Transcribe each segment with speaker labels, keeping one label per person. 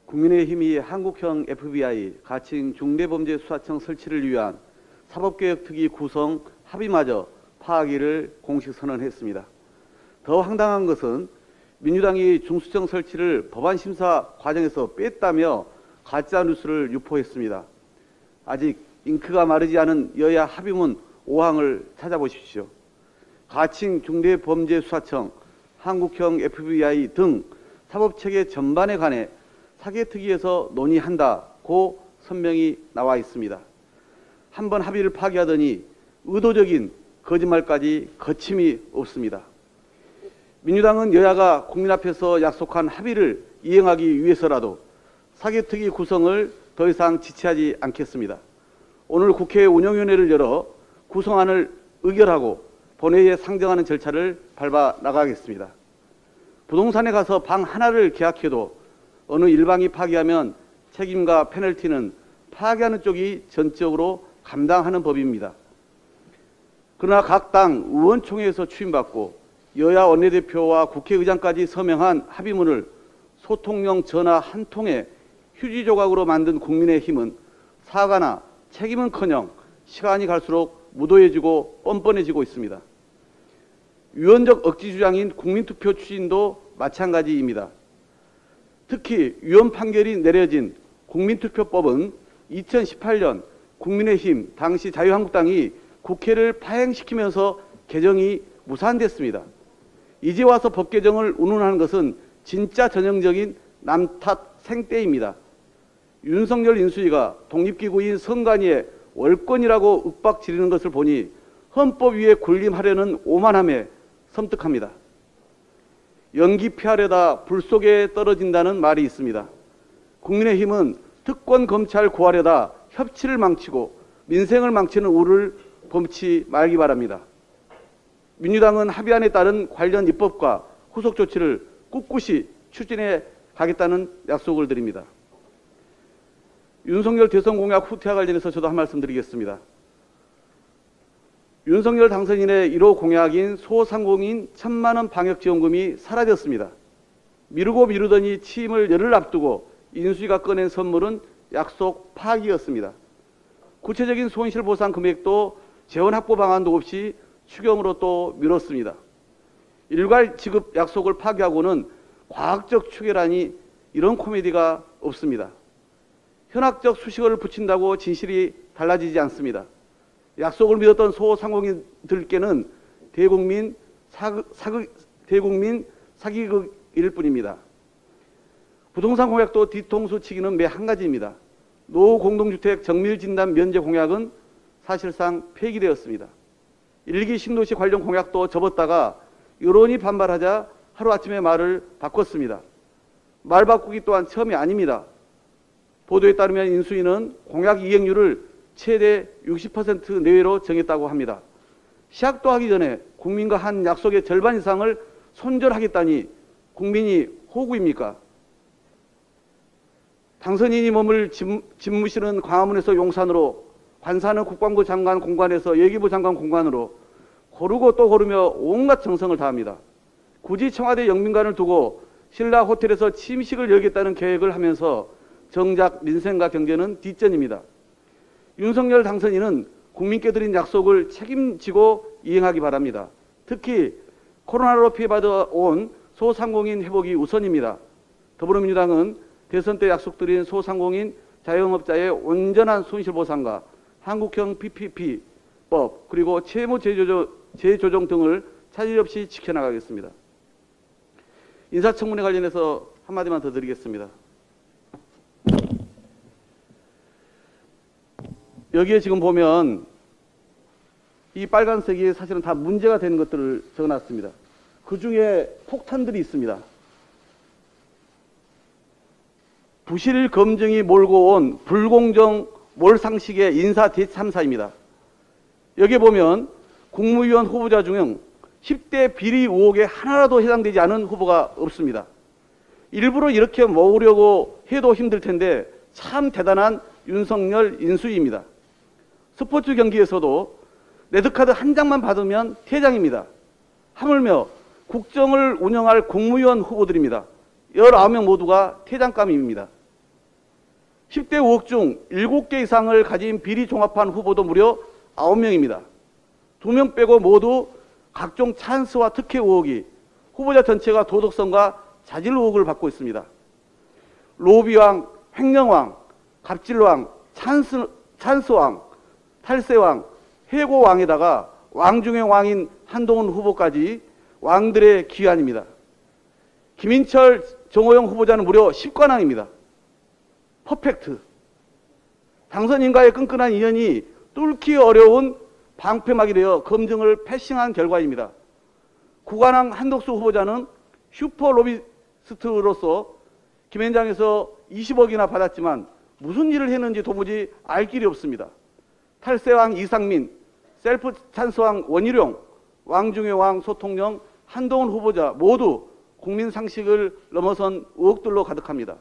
Speaker 1: 국민의힘이 한국형 FBI 가칭 중대범죄수사청 설치를 위한 사법개혁특위 구성 합의마저 파기를 공식 선언했습니다. 더 황당한 것은 민주당이 중수청 설치를 법안심사 과정에서 뺐다며 가짜뉴스를 유포했습니다. 아직 잉크가 마르지 않은 여야 합의문 5항을 찾아보십시오. 가칭 중대범죄수사청, 한국형 FBI 등 사법체계 전반에 관해 사개특위에서 논의한다고 선명히 나와 있습니다. 한번 합의를 파기하더니 의도적인 거짓말까지 거침이 없습니다. 민주당은 여야가 국민 앞에서 약속한 합의를 이행하기 위해서라도 사개특위 구성을 더 이상 지체하지 않겠습니다. 오늘 국회 운영위원회를 열어 구성안을 의결하고 본회의에 상정하는 절차를 밟아 나가겠습니다. 부동산에 가서 방 하나를 계약해도 어느 일방이 파기하면 책임과 페널티는 파기하는 쪽이 전적으로 감당하는 법입니다. 그러나 각 당 의원총회에서 추임받고 여야 원내대표와 국회의장까지 서명한 합의문을 소통용 전화 한 통에 휴지 조각으로 만든 국민의힘은 사과나 책임은커녕 시간이 갈수록 무도해지고 뻔뻔해지고 있습니다. 유언적 억지 주장인 국민투표 추진도 마찬가지입니다. 특히 유언 판결이 내려진 국민투표법은 2018년 국민의힘 당시 자유한국당이 국회를 파행시키면서 개정이 무산됐습니다. 이제 와서 법 개정을 운운하는 것은 진짜 전형적인 남탓 생떼입니다. 윤석열 인수위가 독립기구인 선관위의 월권이라고 윽박지르는 것을 보니 헌법 위에 군림하려는 오만함에 섬뜩합니다. 연기 피하려다 불 속에 떨어진다는 말이 있습니다. 국민의힘은 특권 검찰 구하려다 협치를 망치고 민생을 망치는 우를 범치 말기 바랍니다. 민주당은 합의안에 따른 관련 입법과 후속 조치를 꿋꿋이 추진해 가겠다는 약속을 드립니다. 윤석열 대선 공약 후퇴와 관련해서 저도 한 말씀 드리겠습니다. 윤석열 당선인의 1호 공약인 소상공인 1,000만 원 방역지원금이 사라졌습니다. 미루고 미루더니 취임을 열흘 앞두고 인수위가 꺼낸 선물은 약속 파기였습니다. 구체적인 손실보상 금액도 재원 확보 방안도 없이 추경으로 또 미뤘습니다. 일괄 지급 약속을 파기하고는 과학적 추계라니 이런 코미디가 없습니다. 현학적 수식어를 붙인다고 진실이 달라지지 않습니다. 약속을 믿었던 소상공인들께는 대국민 사기극일 뿐입니다. 부동산 공약도 뒤통수 치기는 매 한 가지입니다. 노후공동주택 정밀진단 면제 공약은 사실상 폐기되었습니다. 1기 신도시 관련 공약도 접었다가 여론이 반발하자 하루아침에 말을 바꿨습니다. 말 바꾸기 또한 처음이 아닙니다. 보도에 따르면 인수위는 공약 이행률을 최대 60% 내외로 정했다고 합니다. 시작도 하기 전에 국민과 한 약속의 절반 이상을 손절하겠다니 국민이 호구입니까? 당선인이 머물 집무실은 광화문에서 용산으로, 관사는 국방부 장관 공관에서 예기부 장관 공관으로 고르고 또 고르며 온갖 정성을 다합니다. 굳이 청와대 영민관을 두고 신라 호텔에서 침식을 열겠다는 계획을 하면서 정작 민생과 경제는 뒷전입니다. 윤석열 당선인은 국민께 드린 약속을 책임지고 이행하기 바랍니다. 특히 코로나로 피해받아온 소상공인 회복이 우선입니다. 더불어민주당은 대선 때 약속드린 소상공인 자영업자의 온전한 손실보상과 한국형 PPP법 그리고 채무 재조정 등을 차질 없이 지켜나가겠습니다. 인사청문회 관련해서 한마디만 더 드리겠습니다. 여기에 지금 보면 이 빨간색이 사실은 다 문제가 되는 것들을 적어놨습니다. 그 중에 폭탄들이 있습니다. 부실 검증이 몰고 온 불공정 몰상식의 인사 대참사입니다. 여기에 보면 국무위원 후보자 중 10대 비리 의혹에 하나라도 해당되지 않은 후보가 없습니다. 일부러 이렇게 모으려고 해도 힘들 텐데 참 대단한 윤석열 인수위입니다. 스포츠 경기에서도 레드카드 한 장만 받으면 퇴장입니다. 하물며 국정을 운영할 국무위원 후보들입니다. 19명 모두가 퇴장감입니다. 10대 의혹 중 7개 이상을 가진 비리 종합한 후보도 무려 9명입니다. 2명 빼고 모두 각종 찬스와 특혜 의혹이 후보자 전체가 도덕성과 자질 의혹을 받고 있습니다. 로비왕, 횡령왕, 갑질왕, 찬스왕, 탈세왕, 해고왕에다가 왕 중의 왕인 한동훈 후보까지 왕들의 귀환입니다. 김인철, 정호영 후보자는 무려 10관왕입니다. 퍼펙트. 당선인과의 끈끈한 인연이 뚫기 어려운 방패막이 되어 검증을 패싱한 결과입니다. 구관왕 한덕수 후보자는 슈퍼 로비스트로서 김현장에서 20억이나 받았지만 무슨 일을 했는지 도무지 알 길이 없습니다. 탈세왕 이상민, 셀프 찬스왕 원희룡, 왕중의 왕 소통령, 한동훈 후보자 모두 국민 상식을 넘어선 의혹들로 가득합니다.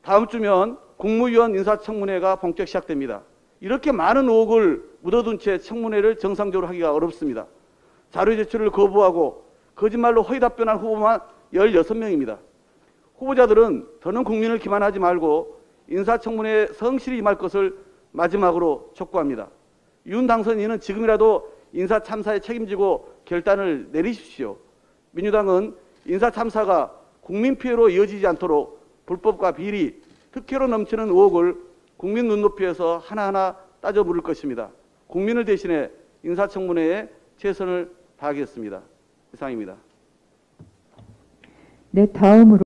Speaker 1: 다음 주면 국무위원 인사청문회가 본격 시작됩니다. 이렇게 많은 의혹을 묻어둔 채 청문회를 정상적으로 하기가 어렵습니다. 자료 제출을 거부하고 거짓말로 허위 답변한 후보만 16명입니다. 후보자들은 더는 국민을 기만하지 말고 인사청문회에 성실히 임할 것을 마지막으로 촉구합니다. 윤 당선인은 지금이라도 인사참사에 책임지고 결단을 내리십시오. 민주당은 인사참사가 국민 피해로 이어지지 않도록 불법과 비리, 특혜로 넘치는 의혹을 국민 눈높이에서 하나하나 따져 물을 것입니다. 국민을 대신해 인사청문회에 최선을 다하겠습니다. 이상입니다.
Speaker 2: 네, 다음으로